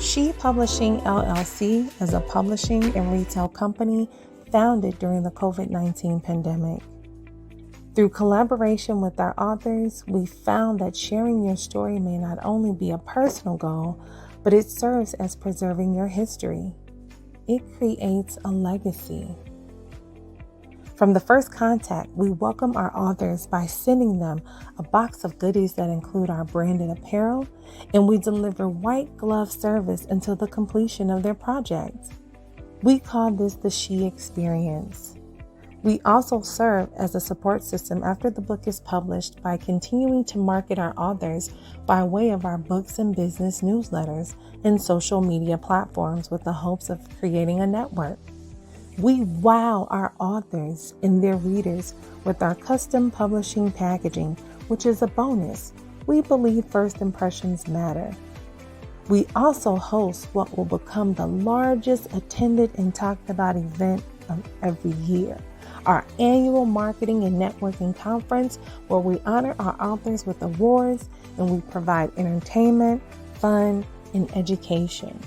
S.H.E Publishing LLC is a publishing and retail company founded during the COVID-19 pandemic. Through collaboration with our authors, we found that sharing your story may not only be a personal goal, but it serves as preserving your history. It creates a legacy. From the first contact, we welcome our authors by sending them a box of goodies that include our branded apparel, and we deliver white glove service until the completion of their project. We call this the S.H.E experience. We also serve as a support system after the book is published by continuing to market our authors by way of our books and business newsletters and social media platforms with the hopes of creating a network. We wow our authors and their readers with our custom publishing packaging, which is a bonus. We believe first impressions matter. We also host what will become the largest attended and talked about event of every year, our annual marketing and networking conference, where we honor our authors with awards and we provide entertainment, fun, and education.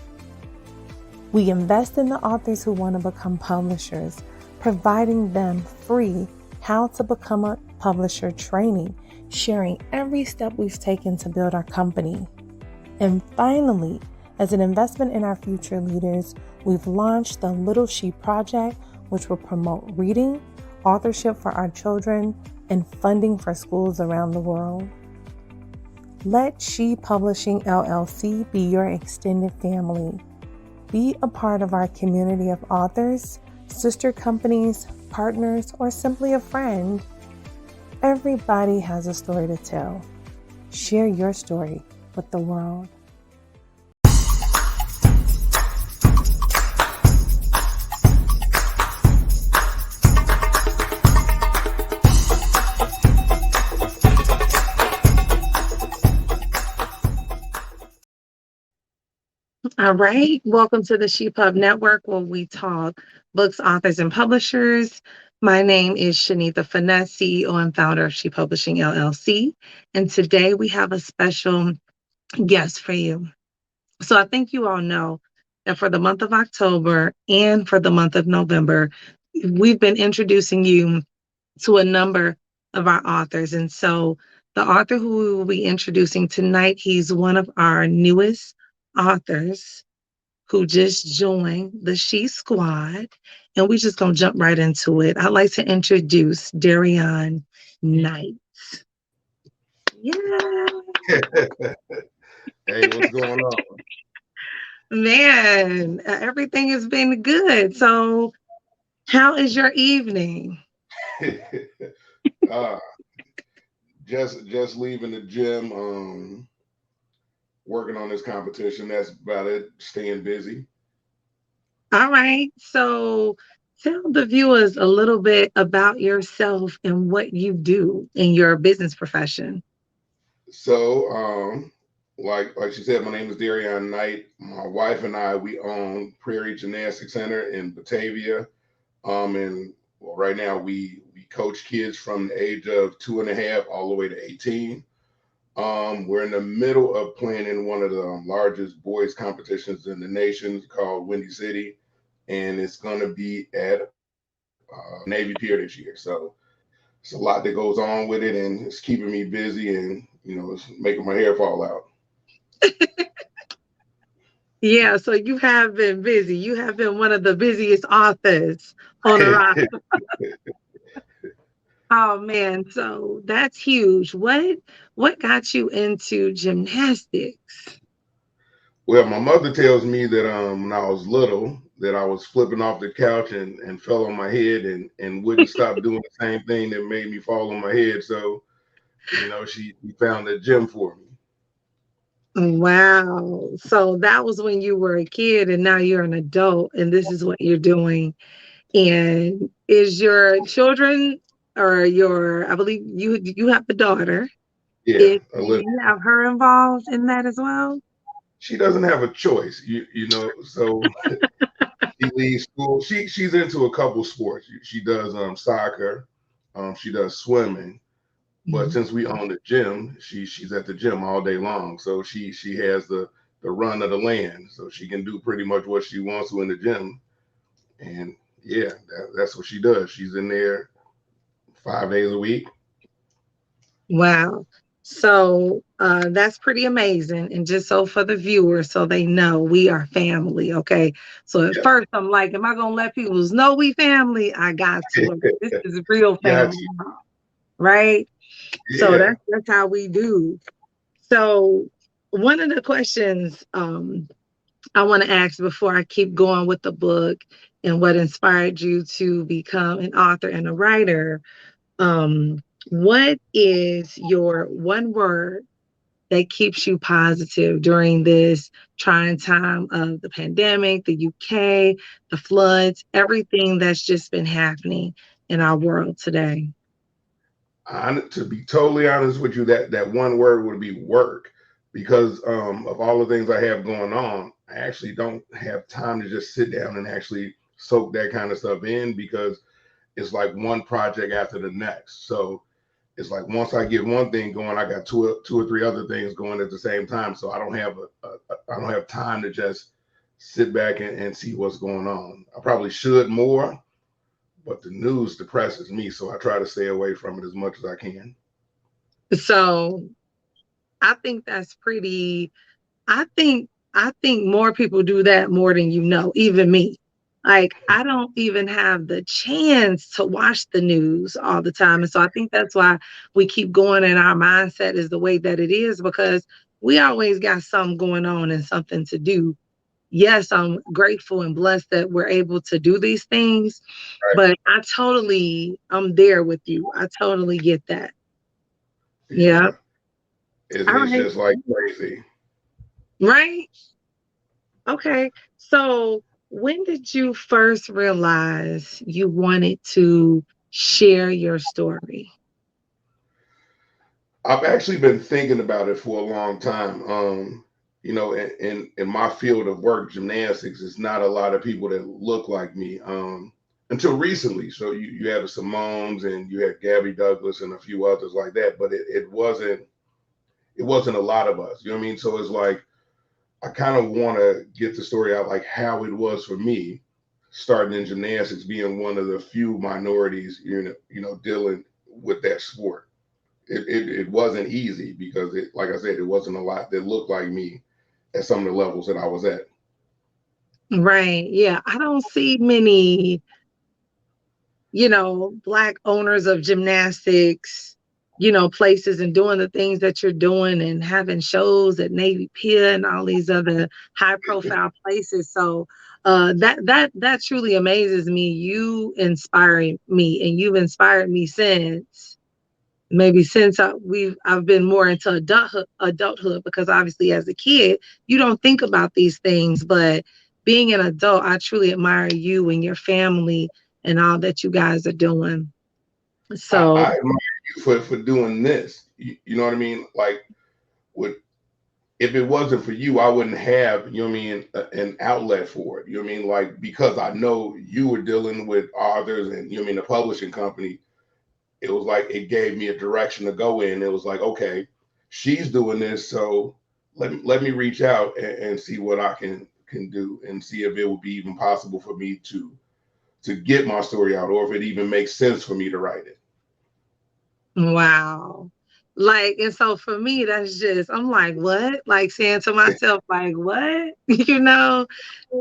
We invest in the authors who want to become publishers, providing them free how to become a publisher training, sharing every step we've taken to build our company. And finally, as an investment in our future leaders, we've launched the Little S.H.E Project, which will promote reading, authorship for our children, and funding for schools around the world. Let S.H.E Publishing LLC be your extended family. Be a part of our community of authors, sister companies, partners, or simply a friend. Everybody has a story to tell. Share your story with the world. All right. Welcome to the S.H.E Pub Network, where we talk books, authors, and publishers. My name is Shanita Finesse, CEO and founder of S.H.E Publishing LLC. And today we have a special guest for you. So I think you all know that for the month of October and for the month of November, we've been introducing you to a number of our authors. And so the author who we will be introducing tonight, he's one of our newest authors who just joined the S.H.E squad. And we're just going to jump right into it. I'd like to introduce Darion Knight. Yeah. Hey, what's going on? Man, everything has been good. So how is your evening? uh, just leaving the gym, working on this competition. That's about it. Staying busy. All right. So tell the viewers a little bit about yourself and what you do in your business profession. So, like she said, my name is Darion Knight. My wife and I, we own Prairie Gymnastics Center in Batavia. And well, right now we coach kids from the age of 2.5 all the way to 18. We're in the middle of playing in one of the largest boys competitions in the nation called Windy City, and it's going to be at Navy Pier this year. So it's a lot that goes on with it, and it's keeping me busy, and it's making my hair fall out. Yeah, so you have been busy. You have been one of the busiest authors on the roster. Oh man, so that's huge. What got you into gymnastics? Well, my mother tells me that when I was little that I was flipping off the couch and fell on my head and wouldn't stop doing the same thing that made me fall on my head. So, she found a gym for me. Wow. So that was when you were a kid and now you're an adult and this is what you're doing. And is your children or I believe you have a daughter. Yeah, Do a little. you have her involved in that as well? She doesn't have a choice, so she leaves school. She's into a couple sports. She does soccer, she does swimming. But Mhm. since we own the gym, she's at the gym all day long. So she has the the run of the land, so she can do pretty much what she wants to in the gym. And yeah, that's what she does. She's in there 5 days a week. Wow. So that's pretty amazing. And just so for the viewers, so they know we are family. Okay. So at Yeah, first I'm like, am I gonna let people know we family? I got to. This is real got family, right? you. So Yeah. that's how we do. So one of the questions I want to ask before I keep going with the book and what inspired you to become an author and a writer, um, what is your one word that keeps you positive during this trying time of the pandemic, the UK, the floods, everything that's just been happening in our world today? To be totally honest with you, that one word would be work, because of all the things I have going on. I actually don't have time to just sit down and actually soak that kind of stuff in, because it's like one project after the next. So it's like once I get one thing going, I got two or three other things going at the same time. So I don't have time to just sit back and see what's going on. I probably should more, but the news depresses me, so I try to stay away from it as much as I can. So I think that's pretty I think more people do that more than you know, even me. Like I don't even have the chance to watch the news all the time. And so I think that's why we keep going and our mindset is the way that it is because we always got something going on and something to do. Yes, I'm grateful and blessed that we're able to do these things, Right? but I'm there with you. I totally get that. Yeah. Yeah, All it's right. just like crazy. Right. Okay. So when did you first realize you wanted to share your story? I've actually been thinking about it for a long time. In my field of work, gymnastics, is not a lot of people that look like me. Until recently. So you had the Simones and you had Gabby Douglas and a few others like that, but it wasn't a lot of us. You know what I mean? So it's like I kind of want to get the story out, like how it was for me starting in gymnastics, being one of the few minorities, dealing with that sport. It wasn't easy because like I said, it wasn't a lot that looked like me at some of the levels that I was at. Right. Yeah. I don't see many, Black owners of gymnastics, places and doing the things that you're doing and having shows at Navy Pier and all these other high profile places. So that truly amazes me. You inspire me and you've inspired me since maybe since I've been more into adulthood because obviously as a kid you don't think about these things, but being an adult, I truly admire you and your family and all that you guys are doing. So I admire you for doing this. You know what I mean? Like, with if it wasn't for you, I wouldn't have, you know what I mean, an outlet for it. You know what I mean? Like, because I know you were dealing with authors and, you know what I mean, the publishing company, it was like it gave me a direction to go in. It was like, okay, she's doing this, so let me reach out and see what I can do and see if it would be even possible for me to get my story out, or if it even makes sense for me to write it. wow. Like, and so for me, that's just, I'm like, what? Like saying to myself, like, what?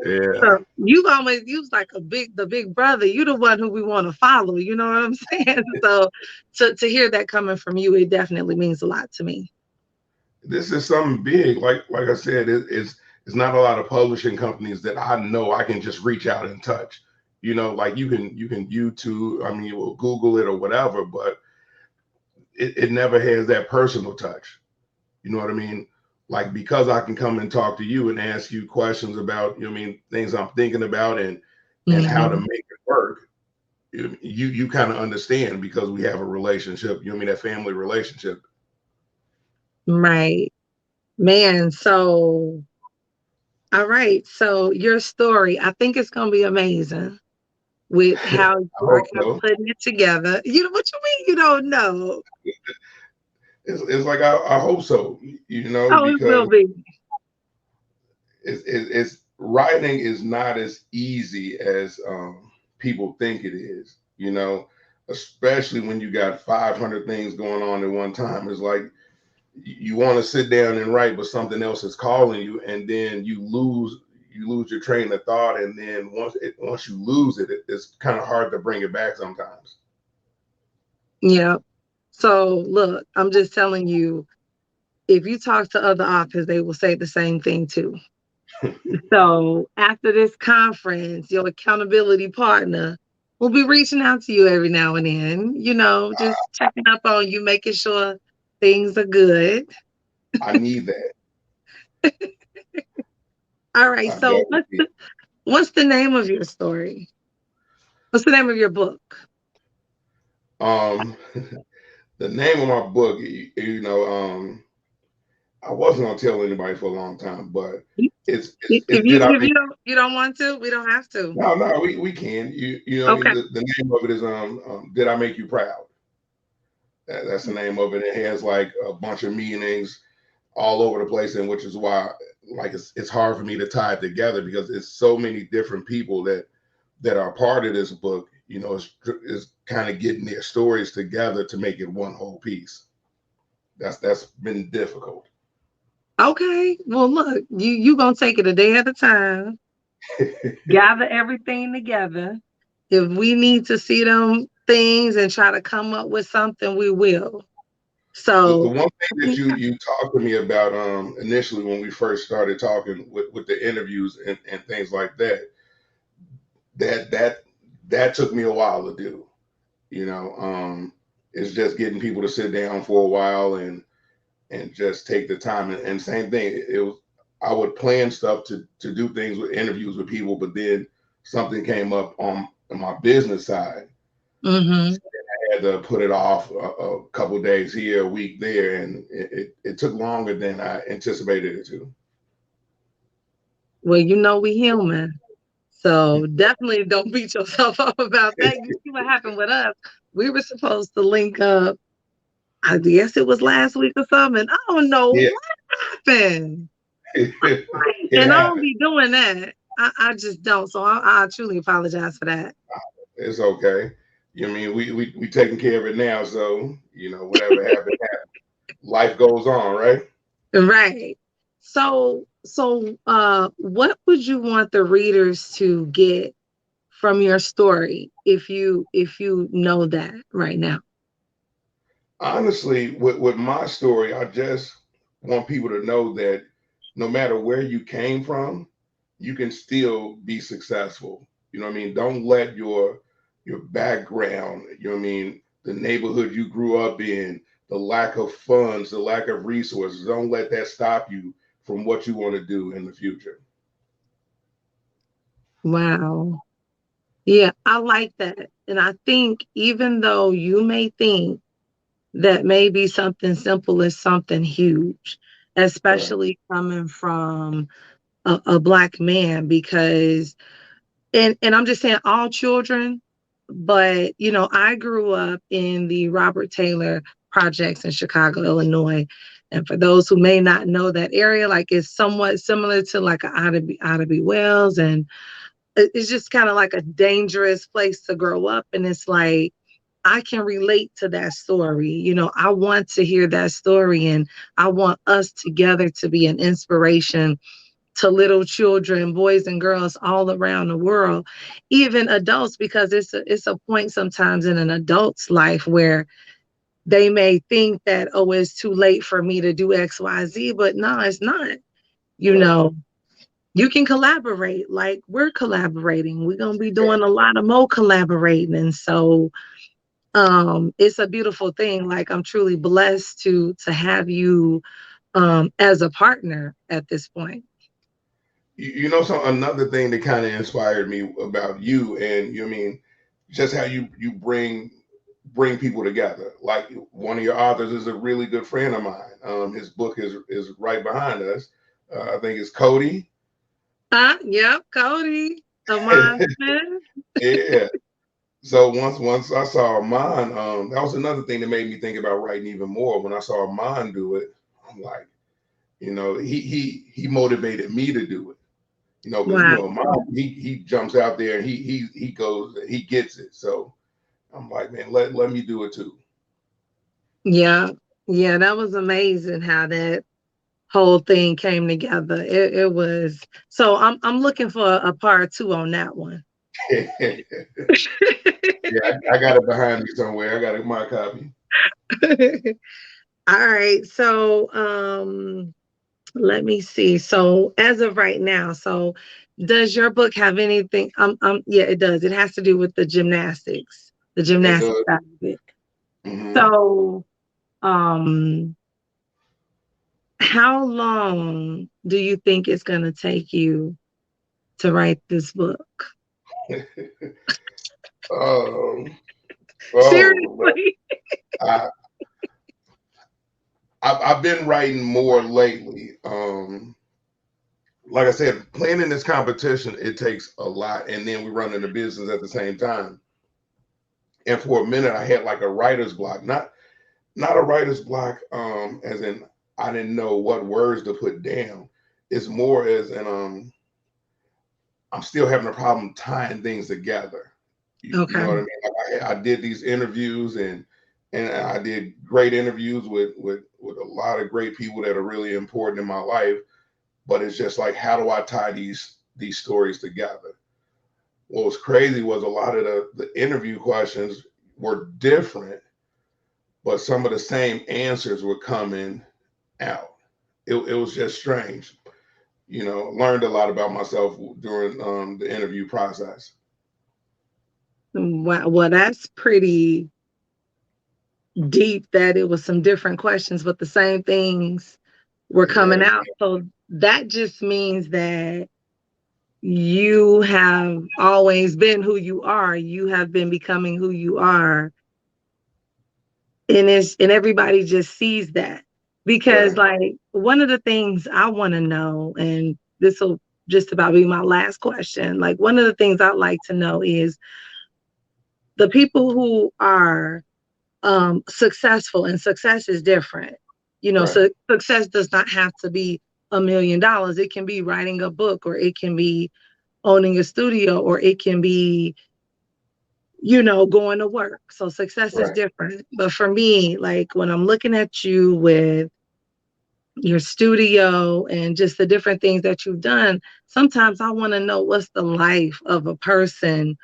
Yeah. So you was like the big brother. You the one who we want to follow. You know what I'm saying? So to hear that coming from you, it definitely means a lot to me. This is something big. Like I said, it's not a lot of publishing companies that I know I can just reach out and touch. Like you can YouTube, I mean, you will Google it or whatever, but it never has that personal touch. You know what I mean? Like, because I can come and talk to you and ask you questions about, you know what I mean, things I'm thinking about and how to Mhm. make it work. You kind of understand because we have a relationship. You know what I mean? That family relationship. Right. Man, so all right. So your story, I think it's gonna be amazing with I how you are hope kind of so. putting it together. You know what you mean? You don't know. It's like I hope so. Oh, it will Because be. it's writing is not as easy as people think it is. You know, especially when you got 500 things going on at one time. It's like you want to sit down and write, but something else is calling you, and then you lose your train of thought, and then once you lose it, it's kind of hard to bring it back sometimes. Yeah. So look, I'm just telling you, if you talk to other authors, they will say the same thing too. So after this conference, your accountability partner will be reaching out to you every now and then, just checking up on you, making sure things are good. I need that. All right. I So definitely need what's the name of your story? What's the name of your book? it. The name of my book, I wasn't gonna tell anybody for a long time, but If it's did I make you don't want to, we don't have to. no, we can. I mean, Okay. the name of it is Did I Make You Proud? That's the name of it. It has like a bunch of meanings all over the place, and which is why like it's hard for me to tie it together because it's so many different people that are part of this book. It's kind of getting their stories together to make it one whole piece. That's been difficult. Okay. Well, look, you gonna take it a day at a time. Gather everything together. If we need to see them things and try to come up with something, we will. The So, one thing that you talked to me about initially when we first started talking with the interviews and things like that took me a while to do. It's just getting people to sit down for a while and just take the time. And same thing, it was I would plan stuff to do things with interviews with people, but then something came up on my business side. hmm I had to put it off a couple of days here, a week there, and it took longer than I anticipated it to. well, we human. So definitely don't beat yourself up about that. You see what happened with us. We were supposed to link up. I guess it was last week or something. I don't know Yeah, what happened. it And I don't happened. be doing that. I just don't. So I truly apologize for that. It's okay. We taking care of it now, so whatever happened, life goes on, right? Right. So what would you want the readers to get from your story if you know that right now? Honestly, with my story, I just want people to know that no matter where you came from, you can still be successful. You know what I mean? Don't let your background, the neighborhood you grew up in, the lack of funds, the lack of resources, don't let that stop you from what you want to do in the future. Wow. Yeah, I like that. And I think even though you may think that maybe something simple is something huge, Right. especially coming from a black man, because and I'm just saying all children, but I grew up in the Robert Taylor projects in Chicago, Illinois. And for those who may not know that area, like it's somewhat similar to like a Ida B. Wells, and it's just kind of like a dangerous place to grow up. And it's like I can relate to that story. I want to hear that story, and I want us together to be an inspiration to little children, boys and girls all around the world, even adults, because it's a point sometimes in an adult's life where they may think that, oh, it's too late for me to do XYZ, but no, it's not. You Right. know, you can collaborate like we're collaborating. We're gonna be doing a lot of more collaborating. And so it's a beautiful thing. Like I'm truly blessed to have you as a partner at this point. So another thing that kind of inspired me about you, and just how you bring people together. Like one of your authors is a really good friend of mine. His book is right behind us. I think it's Cody. Yep, Cody of mine. Yeah. So once I saw mine, that was another thing that made me think about writing even more. When I saw mine do it, I'm like, he motivated me to do it. Because Wow. mom, he jumps out there and he goes, he gets it. So I'm like, man, let me do it too. Yeah. Yeah, that was amazing how that whole thing came together. It was so I'm looking for a part two on that one. Yeah, I got it behind me somewhere. I got my copy. All right. So let me see. So as of right now, so does your book have anything? Yeah, it does. It has to do with the gymnastics, the It gymnastics does. side of it. Hmm. So um how long do you think it's gonna take you to write this book? um, oh, Seriously. I, I've been writing more lately. Like I said, playing in this competition, it takes a lot, and then we run into business at the same time. And for a minute, I had like a writer's block, not a writer's block, as in I didn't know what words to put down. It's more as in I'm still having a problem tying things together. You know Okay. what I mean? Like I did these interviews and I did great interviews with a lot of great people that are really important in my life. But it's just like, how do I tie these stories together? What was crazy was a lot of the interview questions were different, but some of the same answers were coming out. It was just strange. Learned a lot about myself during the interview process. Wow. Well, that's pretty deep that it was some different questions, but the same things were coming Yeah, out. So that just means that you have always been who you are. You have been becoming who you are. And everybody just sees that. Because right, like one of the things I want to know, and this will just about be my last question. Like one of the things I like to know is the people who are successful, and success is different. right, So success does not have to be $1 million. It can be writing a book, or it can be owning a studio, or it can be, going to work. So success is right. different. But for me, like when I'm looking at you with your studio and just the different things that you've done, sometimes I want to know what's the life of a person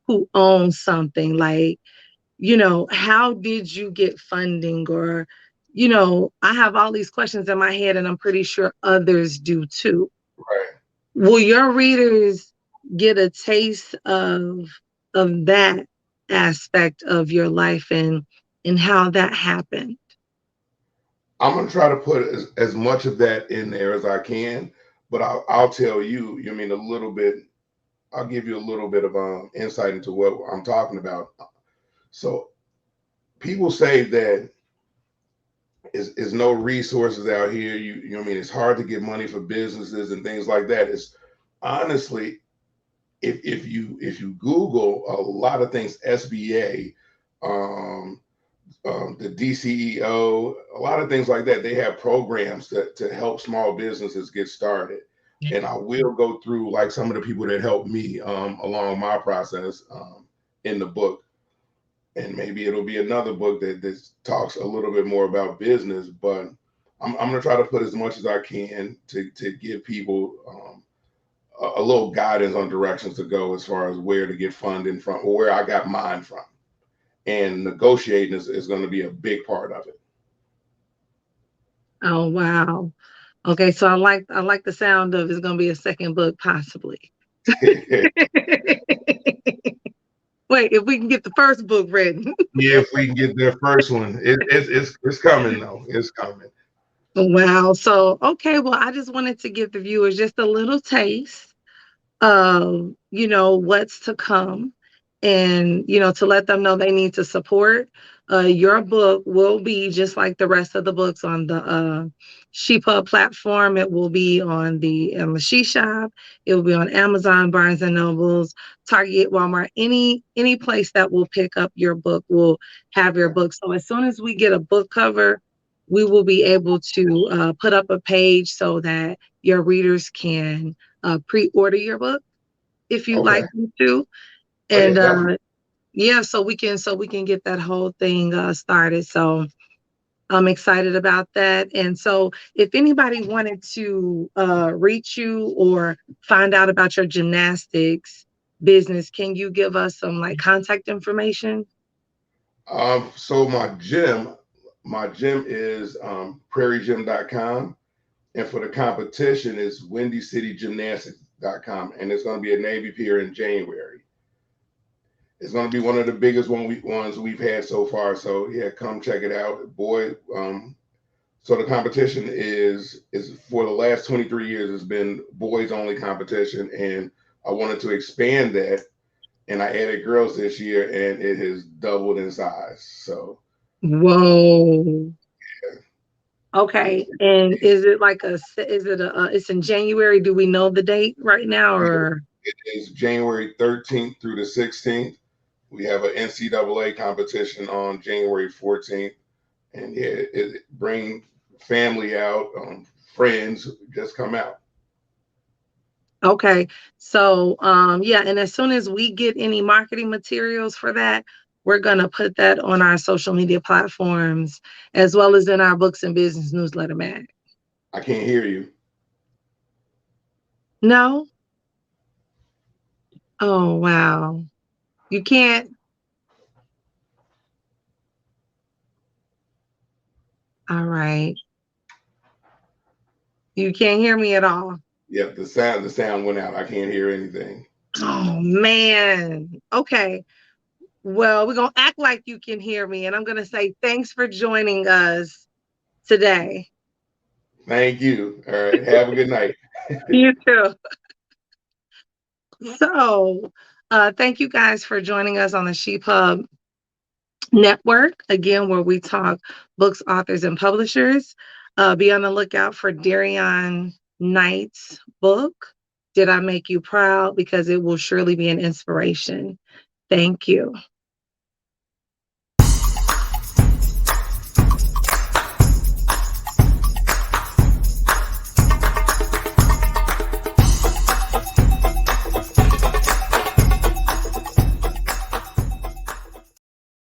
who owns something. Like, how did you get funding? Or, I have all these questions in my head, and I'm pretty sure others do too. Right. Will your readers get a taste of that aspect of your life, and how that happened? I'm gonna try to put as much of that in there as I can, but I'll tell you. You mean a little bit. I'll give you a little bit of insight into what I'm talking about. So people say that is no resources out here. You know what I mean? It's hard to get money for businesses and things like that. It's honestly, if you Google a lot of things, SBA, um, the DCEO, a lot of things like that, they have programs to help small businesses get started. And I will go through like some of the people that helped me along my process in the book. And maybe it'll be another book that talks a little bit more about business, but I'm going to try to put as much as I can to give people a little guidance on directions to go as far as where to get funding from, or where I got mine from. And negotiating is going to be a big part of Oh wow. Okay, so I like the sound of it's gonna be a second book possibly. it. Wait, if we can get the first book written. Yeah, if we can get their first one, it's coming though. It's coming. Wow. So okay, well, I just wanted to give the viewers just a little taste of, what's to come, and, to let them know they need to support. Your book will be just like the rest of the books on the ShePub platform. It will be on the She Shop. It will be on Amazon, Barnes and Nobles, Target, Walmart. Any place that will pick up your book will have your book. So as soon as we get a book cover, we will be able to put up a page so that your readers can pre-order your book if you'd Okay. like me to. Oh yeah, And definitely. yeah, so we can get that whole thing started. So I'm excited about that. And so if anybody wanted to reach you or find out about your gymnastics business, can you give us some like contact information? So my gym is prairiegym.com. And for the competition is windycitygymnastics.com. And it's going to be a Navy Pier in January. It's going to be one of the biggest ones we've had so far. So yeah, come check it out, boy. So the competition is for the last 23 years. It's been boys only competition, and I wanted to expand that, and I added girls this year, and it has doubled in size. So Whoa. yeah, Okay. And is it like it's in January? Do we know the date right now or? it is January 13th through the 16th. We have an NCAA competition on January 14th, and yeah, bring family out, friends, just come out. Okay. So, yeah, and as soon as we get any marketing materials for that, we're going to put that on our social media platforms as well as in our books and business newsletter, Mag. I can't hear you. No? Oh, wow. You can't. All right. You can't hear me at all. Yep, the sound went out. I can't hear anything. Oh, man. Okay. Well, we're going to act like you can hear me, and I'm going to say thanks for joining us today. Thank you. All right. Have a good night. You too. So, thank you guys for joining us on the She Pub Network, again, where we talk books, authors, and publishers. Be on the lookout for Darion Knight's book, Did I Make You Proud? Because it will surely be an inspiration. Thank you.